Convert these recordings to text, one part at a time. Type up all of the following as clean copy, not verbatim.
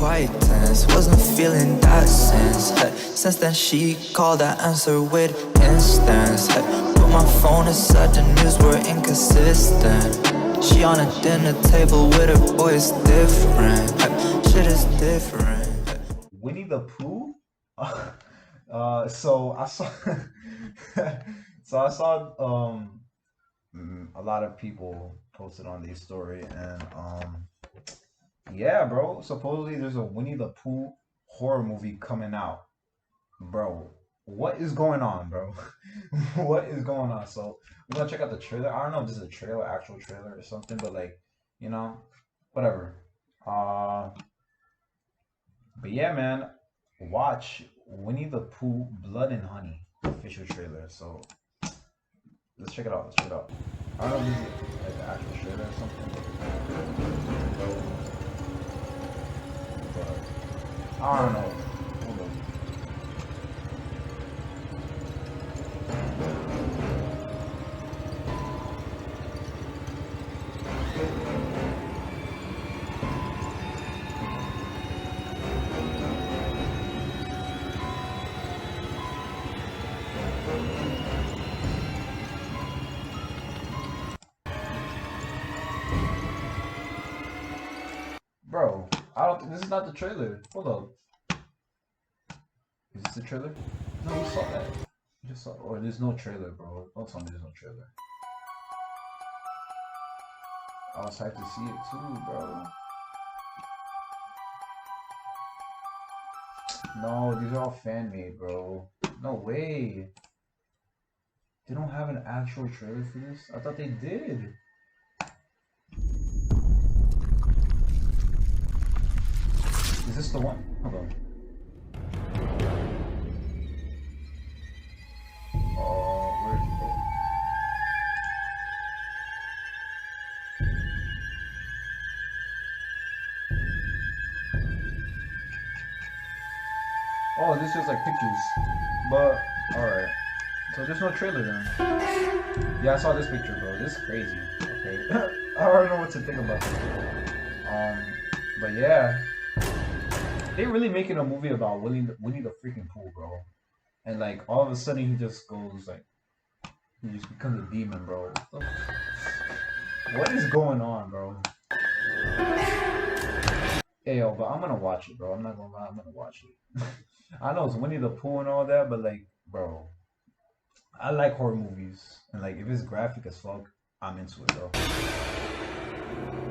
quite tense, wasn't feeling that sense. Since then she called, I answered with instance. Put my phone aside, the news were inconsistent. She on a dinner table with her boy, it's different. Shit is different. Winnie the Pooh? So I saw a lot of people posted on their story, and yeah, bro, supposedly there's a Winnie the Pooh horror movie coming out. Bro, what is going on, bro? What is going on? So we're gonna check out the trailer. I don't know if this is a trailer, actual trailer or something, but like, you know, whatever. But yeah, man, watch Winnie the Pooh Blood and Honey official trailer. So let's check it out. Let's check it out. I don't know if this is like the actual trailer or something, but I don't know. Hold on. Bro, I don't think this is not the trailer. Hold up. Is this the trailer? No, we saw that. We just saw, or there's no trailer, bro. Don't tell me there's no trailer. I was hyped to see it too, bro. No, these are all fan made, bro. No way. They don't have an actual trailer for this? I thought they did. Is this the one? Hold on. Oh, where's it? Oh, this is like pictures. But, alright. So there's no trailer then. Yeah, I saw this picture, bro. This is crazy. Okay. I don't know what to think about this. But yeah. They really making a movie about Winnie the freaking Pooh, bro. And like all of a sudden he just goes like, he just becomes a demon, bro. What is going on, bro? Hey, yo, but I'm gonna watch it, bro. I'm not gonna lie, I'm gonna watch it. I know it's Winnie the Pooh and all that, but like, bro, I like horror movies, and like if it's graphic as fuck, I'm into it, bro.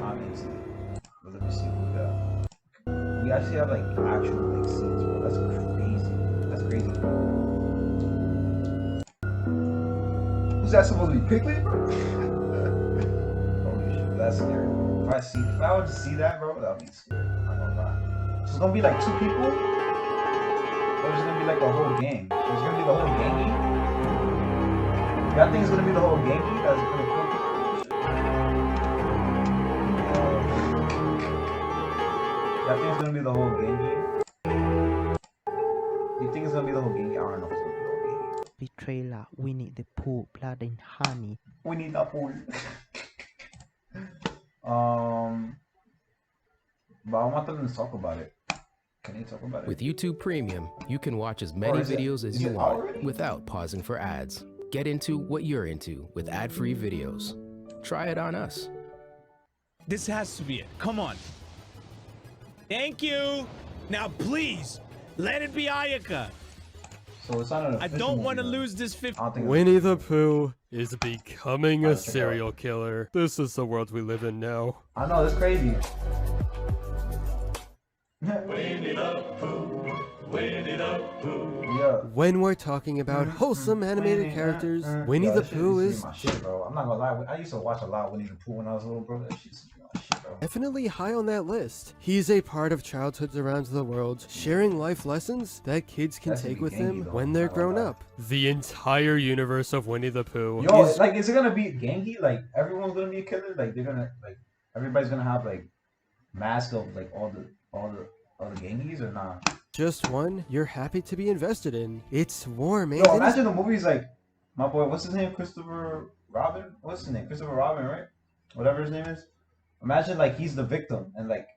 I'm into it. But let me see what we got. We actually have like actual like scenes, bro. That's crazy. That's crazy, bro. Who's that supposed to be? Piglet, bro? Holy shit, that's scary. If I would see that, bro, that would be scary. I'm not gonna lie. So it's gonna be like 2 people, or it's gonna be like a whole gang. So it's gonna be the whole gangy. Y'all think it's gonna be the whole gangy? That's gonna kill people. I think it's gonna be the whole gangy. You think it's gonna be the whole gangy? I don't know if it's gonna be the whole gangy. The trailer Winnie the Pooh Blood and Honey. Winnie the Pooh. But I want them to talk about it. Can they talk about it? With YouTube Premium, you can watch as many videos as you want without pausing for ads. Get into what you're into with ad-free videos. Try it on us. This has to be it. Come on. Thank you. Now, please, let it be Ayaka. So it's not an I don't want to lose this 50. Winnie the Pooh is becoming a serial killer. This is the world we live in now. I know, it's crazy. Winnie the Pooh, Winnie the Pooh. Yeah. When we're talking about wholesome animated characters, Winnie the Pooh is my shit, bro. I'm not gonna lie. I used to watch a lot of Winnie the Pooh when I was little, bro. That shit's my shit, bro. definitely high on that list. He's a part of childhoods around the world, sharing life lessons that kids can take with them when they're grown up. The entire universe of Winnie the Pooh. Yo, like, is it gonna be gangy? Like, everyone's gonna be a killer? Like, they're gonna, like, everybody's gonna have, like, masks of, like, all the gangies or not? Just one you're happy to be invested in. It's warm, Yo, imagine the movie's like, my boy, what's his name? Christopher Robin? What's his name? Christopher Robin, right? Whatever his name is. Imagine, like, he's the victim, and, like,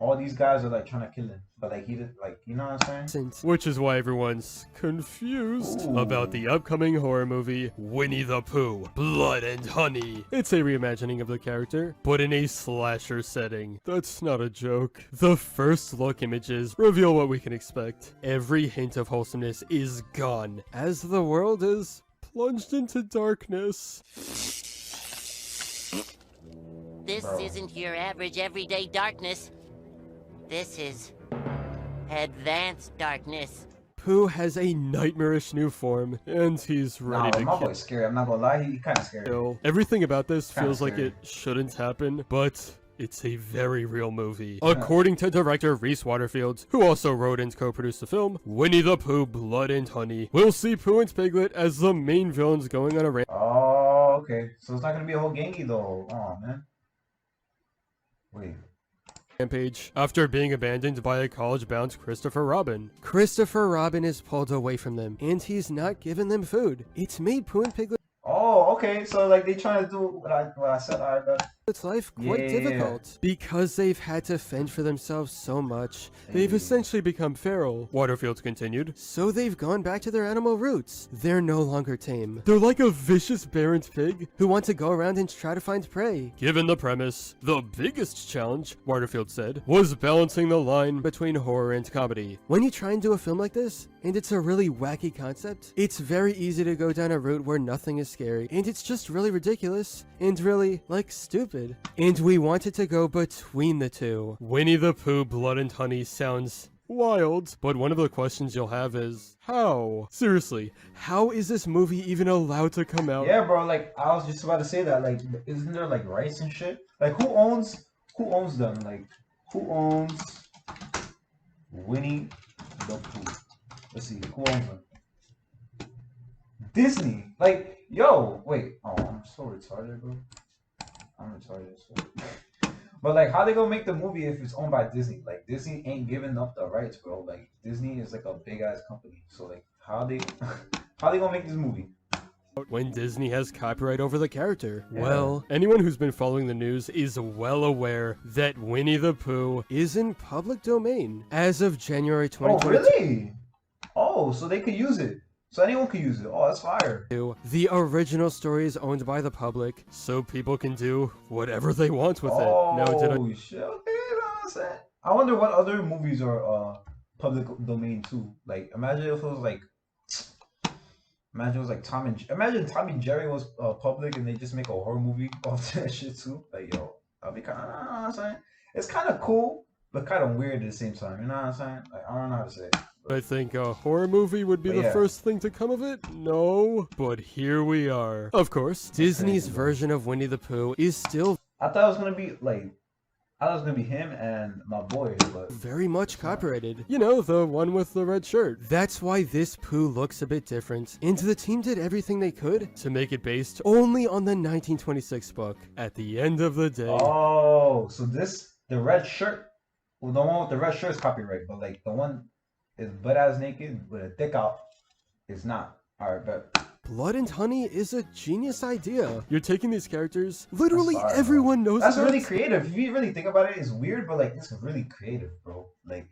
all these guys are like trying to kill him, but like he did, like, you know what I'm saying? Which is why everyone's confused about the upcoming horror movie Winnie the Pooh, Blood and Honey. It's a reimagining of the character, but in a slasher setting. That's not a joke. The first look images reveal what we can expect. Every hint of wholesomeness is gone, as the world is plunged into darkness. This isn't your average everyday darkness. This is advanced darkness. Pooh has a nightmarish new form, and he's ready to my kill. boy's scary. I'm not gonna lie, he kind of scary. Everything about this Kinda feels like scary. it shouldn't happen, but it's a very real movie. According to director Reese Waterfield, who also wrote and co-produced the film, Winnie the Pooh, Blood and Honey, we'll see Pooh and Piglet as the main villains going on a Oh, okay. So it's not gonna be a whole gangy though. Oh man. Wait. rampage after being abandoned by a college-bound Christopher Robin. Christopher Robin is pulled away from them, and he's not giving them food. It's made Pooh and Piglet Oh, okay. So like they trying to do what I said. Alright, but its life quite Yeah. difficult. Because they've had to fend for themselves so much, they've essentially become feral, Waterfield continued. So they've gone back to their animal roots. They're no longer tame. They're like a vicious barren pig who want to go around and try to find prey. Given the premise, the biggest challenge, Waterfield said, was balancing the line between horror and comedy. When you try and do a film like this, and it's a really wacky concept, it's very easy to go down a route where nothing is scary, and it's just really ridiculous, and really, like, stupid. And we wanted to go between the two. Winnie the Pooh, Blood and Honey sounds wild, but one of the questions you'll have is, how? Seriously, how is this movie even allowed to come out? yeah, bro. Like I was just about to say that. Like, isn't there like rights and shit? Like who owns them? Like who owns Winnie the Pooh? Let's see. Who owns them? Disney. Like, yo, wait. Oh, I'm so retarded, bro. I'm retarded. So. But like, how they gonna make the movie if it's owned by Disney? Like, Disney ain't giving up the rights, bro. Like, Disney is like a big ass company. So like, how they gonna make this movie? When Disney has copyright over the character. Yeah. Well, anyone who's been following the news is well aware that Winnie the Pooh is in public domain as of January Oh, 2022. really? Oh, so they could use it. So anyone could use it. Oh, that's fire. The original story is owned by the public, so people can do whatever they want with it. Now, did I Oh shit! Okay, you know what I'm saying? I wonder what other movies are public domain too. Like, imagine if it was like, imagine Tom and Jerry was public and they just make a horror movie off that shit too. Like, yo, I'll be kind of, you know what I'm saying? It's kind of cool, but kind of weird at the same time. You know what I'm saying? Like, I don't know how to say it. I think a horror movie would be But the yeah. first thing to come of it? No, but here we are. Of course, Disney's crazy, bro. version of Winnie the Pooh is still I thought it was gonna be like, I thought it was gonna be him and my boy, but very much copyrighted. You know, the one with the red shirt. That's why this Pooh looks a bit different, and the team did everything they could to make it based only on the 1926 book. At the end of the day, oh, so the red shirt, well, the one with the red shirt is copyright, but like the one is butt ass naked with a dick out is not. Alright, but Blood and Honey is a genius idea. You're taking these characters, literally That's fire, everyone knows that's about. really creative. If you really think about it, it's weird, but like it's really creative, bro. Like,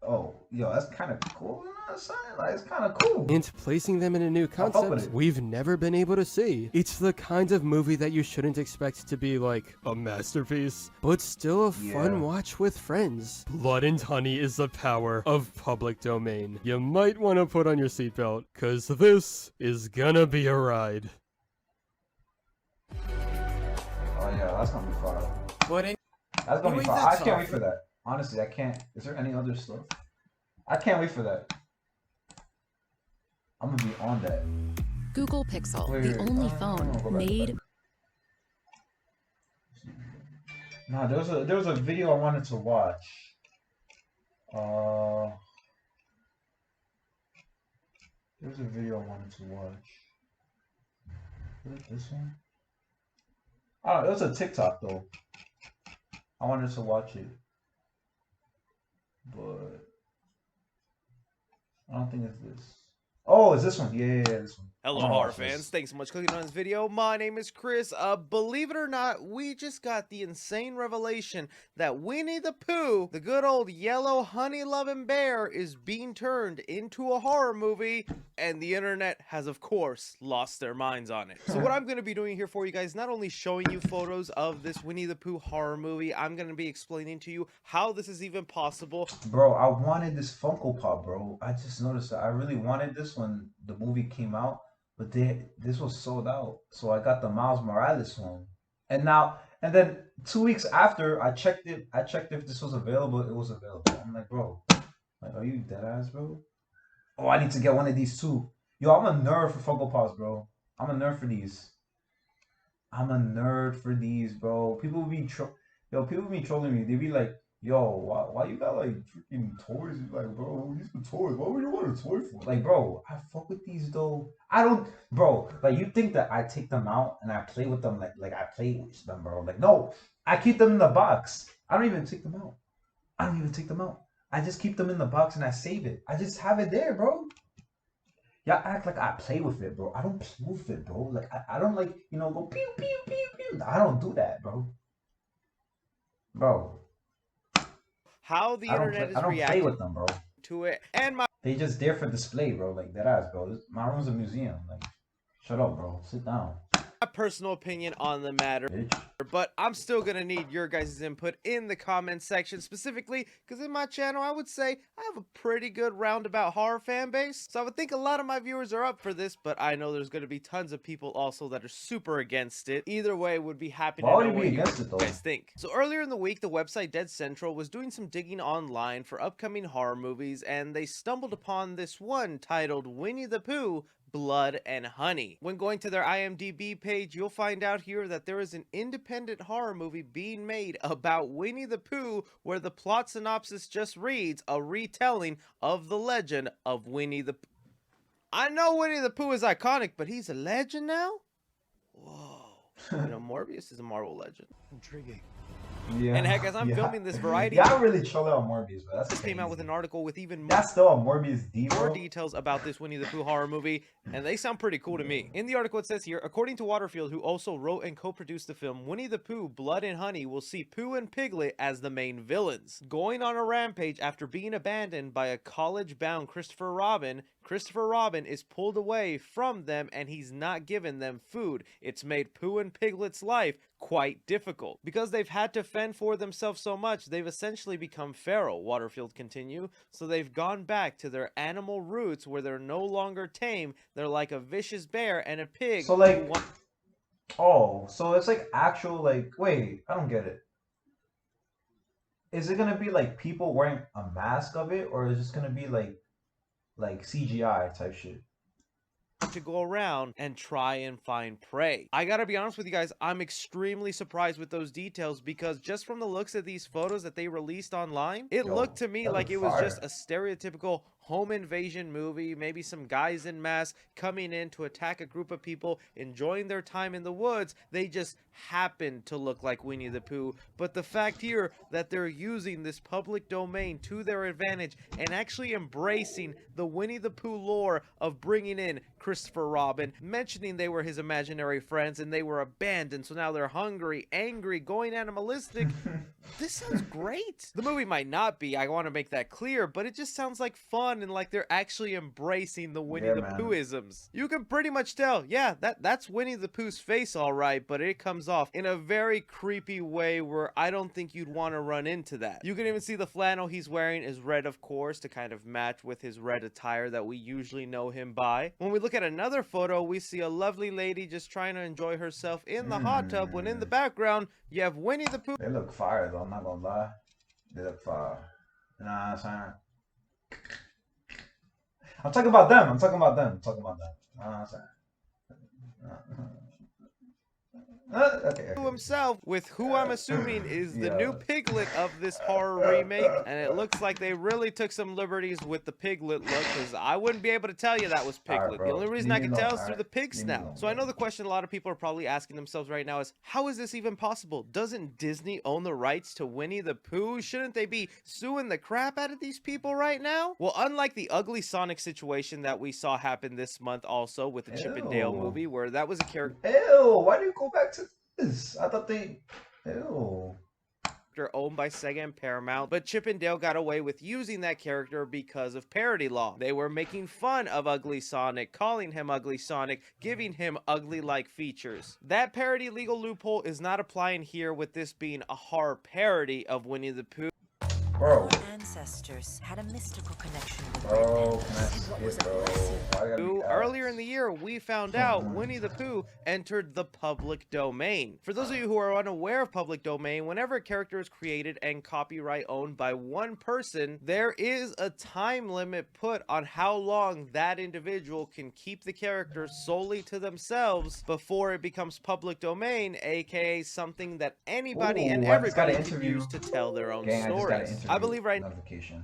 oh, yo, that's kind of cool. You know what I'm saying? Like, it's kind of cool. And placing them in a new fuck with concept it. we've never been able to see. It's the kind of movie that you shouldn't expect to be like a masterpiece, but still a fun Yeah. watch with friends. Blood and Honey is the power of public domain. You might want to put on your seatbelt, cause this is gonna be a ride. Oh yeah, that's gonna be fire. But That's gonna be Wait, fire. I that's can't all. wait for that. Honestly, I can't. Is there any other stuff? I can't wait for that. I'm gonna be on that. Google Pixel, Wait, the only I'm phone gonna go back to made. that. Nah, there was a video I wanted to watch. There's a video I wanted to watch. Is it this one? Oh, it was a TikTok though. I wanted to watch it, but I don't think it's this. Oh, it's this one. Yeah, this one. Hello, I'm gonna horror watch this. fans. Thanks so much for clicking on this video. My name is Chris. Believe it or not, we just got the insane revelation that Winnie the Pooh, the good old yellow honey-loving bear, is being turned into a horror movie, and the internet has, of course, lost their minds on it. So what I'm going to be doing here for you guys, not only showing you photos of this Winnie the Pooh horror movie, I'm going to be explaining to you how this is even possible. Bro, I wanted this Funko Pop, bro. I just noticed that I really wanted this when the movie came out, but this was sold out. So I got the Miles Morales one. And then 2 weeks after I checked if this was available, it was available. I'm like, bro, like, are you dead ass, bro? Oh, I need to get one of these too. Yo, I'm a nerd for Funko Pops, bro. I'm a nerd for these. Bro. People be trolling me. They be like, yo, why you got like freaking toys? You're like, bro, these are toys. What would you want a toy for? Like, bro, I fuck with these though. I don't, bro. Like, you think that I take them out and I play with them like I play with them, bro? Like, no, I keep them in the box. I don't even take them out. I just keep them in the box and I save it. I just have it there, bro. Y'all act like I play with it, bro. I don't play with it, bro. Like, I don't like, go pew, pew, pew, pew. I don't do that, bro. Bro. How the internet is I don't play with reacting them, bro. to it, and my They just there for display, bro. Like, that ass, bro. My room's a museum. Like, shut up, bro. Sit down, personal opinion on the matter. bitch. But I'm still gonna need your guys' input in the comment section, specifically because in my channel I would say I have a pretty good roundabout horror fan base, so I would think a lot of my viewers are up for this, but I know there's gonna be tons of people also that are super against it. Either way, would be happy to Why would know you what be you against it, though? guys think. So earlier in the week, the website Dead Central was doing some digging online for upcoming horror movies, and they stumbled upon this one titled Winnie the Pooh, Blood and Honey. When going to their IMDb page, you'll find out here that there is an independent horror movie being made about Winnie the Pooh, where the plot synopsis just reads a retelling of the legend of Winnie the Pooh. I know Winnie the Pooh is iconic, but he's a legend now? Whoa. Morbius is a Marvel legend. Intriguing. Yeah. And heck, as I'm filming this, Variety Yeah, I really chill out on Morbius, but that's just came out with crazy. an article with even more That's still a Morbius D, more bro. details about this Winnie the Pooh horror movie, and they sound pretty cool to me. In the article it says here, according to Waterfield, who also wrote and co-produced the film, Winnie the Pooh, Blood and Honey will see Pooh and Piglet as the main villains. Going on a rampage after being abandoned by a college-bound Christopher Robin is pulled away from them and he's not given them food. It's made Pooh and Piglet's life quite difficult. Because they've had to fend for themselves so much, they've essentially become feral, Waterfield continue, so they've gone back to their animal roots where they're no longer tame. They're like a vicious bear and a pig. So, like, oh, so it's like actual, like, wait, I don't get it. Is it gonna be like people wearing a mask of it, or is it just gonna be like CGI type shit? To go around and try and find prey. I gotta be honest with you guys, I'm extremely surprised with those details, because just from the looks of these photos that they released online, it looked to me like it was just a stereotypical home invasion movie, maybe some guys in masks coming in to attack a group of people enjoying their time in the woods. They just happen to look like Winnie the Pooh, but the fact here that they're using this public domain to their advantage and actually embracing the Winnie the Pooh lore of bringing in Christopher Robin, mentioning they were his imaginary friends and they were abandoned, so now they're hungry, angry, going animalistic. This sounds great. The movie might not be, I want to make that clear, but it just sounds like fun and like they're actually embracing the Winnie the Pooh-isms. You can pretty much tell, yeah, that's Winnie the Pooh's face all right, but it comes off in a very creepy way where I don't think you'd want to run into that. You can even see the flannel he's wearing is red, of course, to kind of match with his red attire that we usually know him by. When we look at another photo, we see a lovely lady just trying to enjoy herself in the hot tub, when in the background, you have Winnie the Pooh. They look fire, though. I'm not gonna lie. They look fire. You know what I'm saying? I'm talking about them. You know what I'm saying? Okay. Pooh himself, with who I'm assuming is the new Yeah. Piglet of this horror remake, and it looks like they really took some liberties with the Piglet look, because I wouldn't be able to tell you that was Piglet. bro. The only reason Leave I me can alone, tell is through alright? the pig Leave me snout. alone, So I know bro. the question a lot of people are probably asking themselves right now is, how is this even possible? Doesn't Disney own the rights to Winnie the Pooh? Shouldn't they be suing the crap out of these people right now? Well, unlike the ugly Sonic situation that we saw happen this month also with the Chip and Dale Ew. movie, where that was a character Ew, why do you go back to this? I thought they... Ew. owned by Sega and Paramount, but Chip and Dale got away with using that character because of parody law. They were making fun of Ugly Sonic, calling him Ugly Sonic, giving him ugly-like features. That parody legal loophole is not applying here, with this being a horror parody of Winnie the Pooh. Bro. Our ancestors had a mystical connection with Bro, red can I banners, and what was a skip, bro? blessing. Why I gotta be Earlier in ads? the year, we found out Winnie the Pooh entered the public domain. For those of you who are unaware of public domain, whenever a character is created and copyright owned by one person, there is a time limit put on how long that individual can keep the character solely to themselves before it becomes public domain, aka something that anybody and Ooh, I just got everybody an can interview. use to tell their own Gang, I just got an stories. interview I believe right notification.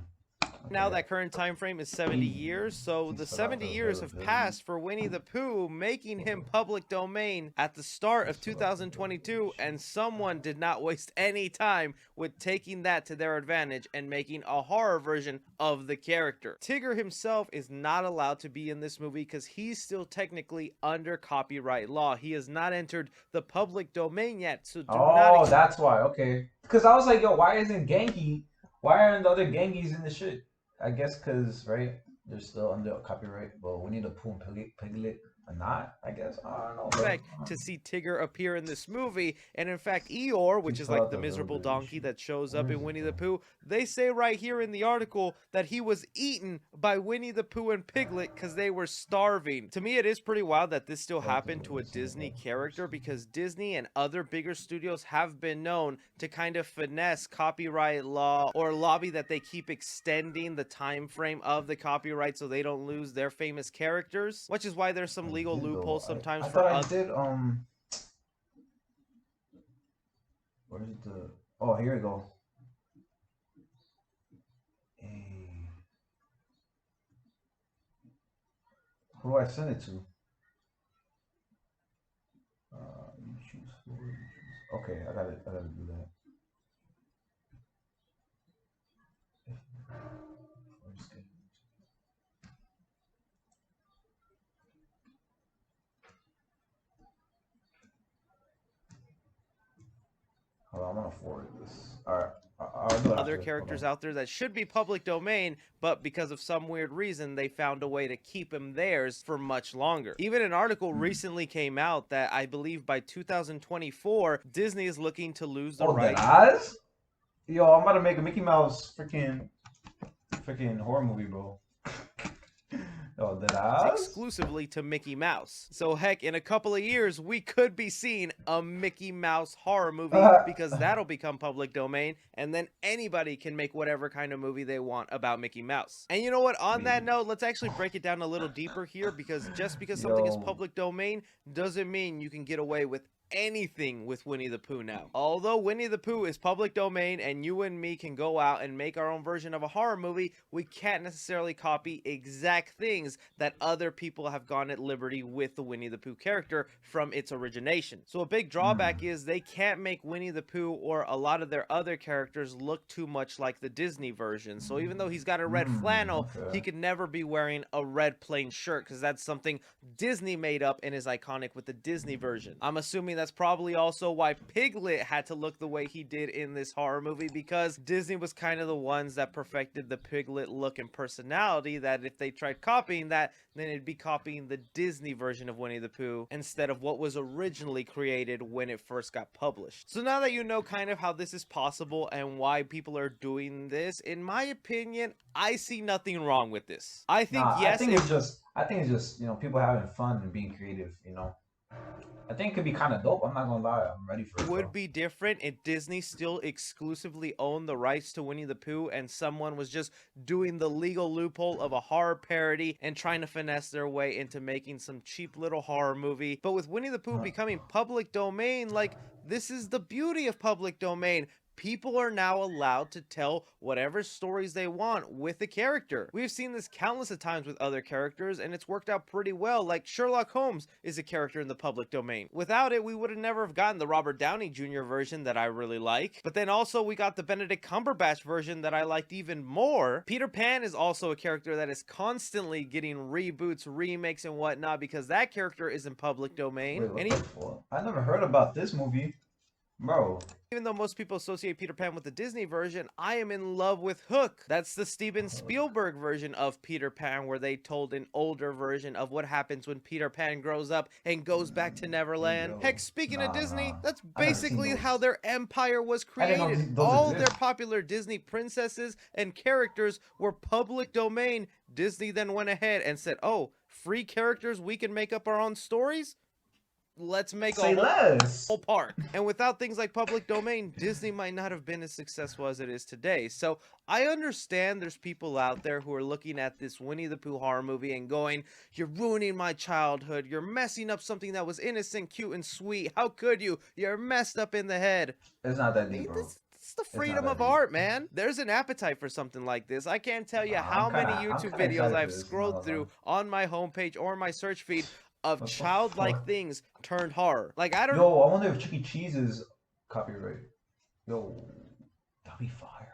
now Okay. that current time frame is 70 years, so the Please fill out 70 the years have availability. passed for Winnie the Pooh, making him public domain at the start of 2022, and someone did not waste any time with taking that to their advantage and making a horror version of the character. Tigger himself is not allowed to be in this movie because he's still technically under copyright law. He has not entered the public domain yet, so do not Oh, that's why. Okay. Because I was like, yo, why isn't Genki? Why aren't the other Genkis in the shit? I guess because, right, they're still under copyright. But we need a Pooh and Piglet or not, I guess. I don't know. Bro. expect to see Tigger appear in this movie, and in fact Eeyore, which Please is fill like out the the miserable availability donkey sheet. that shows Where up is in it, Winnie the bro? Pooh, they say right here in the article that he was eaten by Winnie the Pooh and Piglet because they were starving. To me, it is pretty wild that this still happened to a Disney character, because Disney and other bigger studios have been known to kind of finesse copyright law or lobby that they keep extending the time frame of the copyright so they don't lose their famous characters, which is why there's some legal loopholes sometimes I for thought I other did, where's the, oh, here we go. Hey. Who do I send it to? You choose who, you choose. Okay, I gotta do that. Hold on, I'm gonna forward this. Alright, I'll do it other after. characters Hold on. out there that should be public domain, but because of some weird reason, they found a way to keep them theirs for much longer. Even an article recently came out that I believe by 2024, Disney is looking to lose the Oh, rights. that Oz? Yo, I'm about to make a Mickey Mouse freaking horror movie, bro. Oh, that Oz? Exclusively to Mickey Mouse. So heck, in a couple of years, we could be seeing a Mickey Mouse horror movie because that'll become public domain, and then anybody can make whatever kind of movie they want about Mickey Mouse. And you know what? On that note, let's actually break it down a little deeper here, because just because something is Yo. public domain doesn't mean you can get away with anything with Winnie the Pooh now. Although Winnie the Pooh is public domain and you and me can go out and make our own version of a horror movie, we can't necessarily copy exact things that other people have gone at liberty with the Winnie the Pooh character from its origination. So a big drawback is they can't make Winnie the Pooh or a lot of their other characters look too much like the Disney version. So even though he's got a red flannel, he could never be wearing a red plain shirt, because that's something Disney made up and is iconic with the Disney version. I'm assuming that's probably also why Piglet had to look the way he did in this horror movie, because Disney was kind of the ones that perfected the Piglet look and personality, that if they tried copying that, then it'd be copying the Disney version of Winnie the Pooh instead of what was originally created when it first got published. So now that you know kind of how this is possible and why people are doing this, in my opinion, I see nothing wrong with this. I think, yes, I think it's just, you know, people having fun and being creative, you know. I think it could be kind of dope. I'm not gonna lie. I'm ready for it. Would be different if Disney still exclusively owned the rights to Winnie the Pooh and someone was just doing the legal loophole of a horror parody and trying to finesse their way into making some cheap little horror movie. But with Winnie the Pooh becoming public domain, like, this is the beauty of public domain. People are now allowed to tell whatever stories they want with the character. We've seen this countless of times with other characters, and it's worked out pretty well. Like Sherlock Holmes is a character in the public domain. Without it, we would have never have gotten the Robert Downey Jr. version that I really like. But then also we got the Benedict Cumberbatch version that I liked even more. Peter Pan is also a character that is constantly getting reboots, remakes, and whatnot because that character is in public domain. Wait, I never heard about this movie. Bro. Even though most people associate Peter Pan with the Disney version, I am in love with Hook. That's the Steven Spielberg version of Peter Pan, where they told an older version of what happens when Peter Pan grows up and goes back to Neverland. Heck, speaking of Disney, that's basically how their empire was created. All their popular Disney princesses and characters were public domain. Disney then went ahead and said, oh, free characters, we can make up our own stories? Let's make a whole park. And without things like public domain, Disney might not have been as successful as it is today. So I understand there's people out there who are looking at this Winnie the Pooh horror movie and going, you're ruining my childhood. You're messing up something that was innocent, cute, and sweet. How could you? You're messed up in the head. It's not that deep, bro. It's the freedom of art, man. There's an appetite for something like this. I can't tell you how many YouTube videos I've scrolled through on my homepage or my search feed of childlike things turned horror. Like, I don't know. Yo, I wonder if Chuck E. Cheese is copyright. Yo, that'd be fire.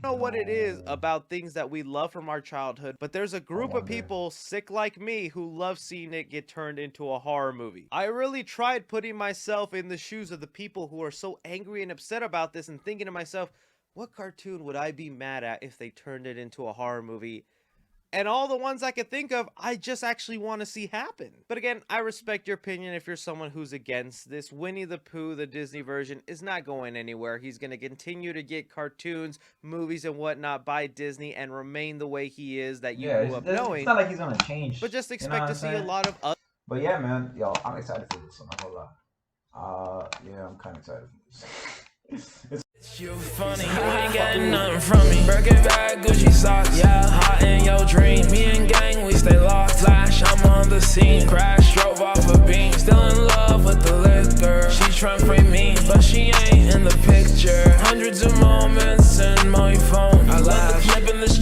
Know what it is about things that we love from our childhood, but there's a group of people sick like me who love seeing it get turned into a horror movie. I really tried putting myself in the shoes of the people who are so angry and upset about this and thinking to myself, what cartoon would I be mad at if they turned it into a horror movie? And all the ones I could think of, I just actually want to see happen. But again, I respect your opinion if you're someone who's against this. Winnie the Pooh, the Disney version, is not going anywhere. He's going to continue to get cartoons, movies, and whatnot by Disney and remain the way he is that you grew up knowing. It's not like he's going to change. But just expect to see a lot of other... But yeah, man. Yo, I'm excited for this. I'm not going to lie. Yeah, I'm kind of excited for this. You funny, you ain't getting nothing from me. Birkin bag, Gucci socks, yeah, hot in your dream. Me and gang, we stay locked. Flash, I'm on the scene. Crash, drove off a beam. Still in love with the liquor. She tryna frame me, but she ain't in the picture. Hundreds of moments in my phone. I laugh, flipping this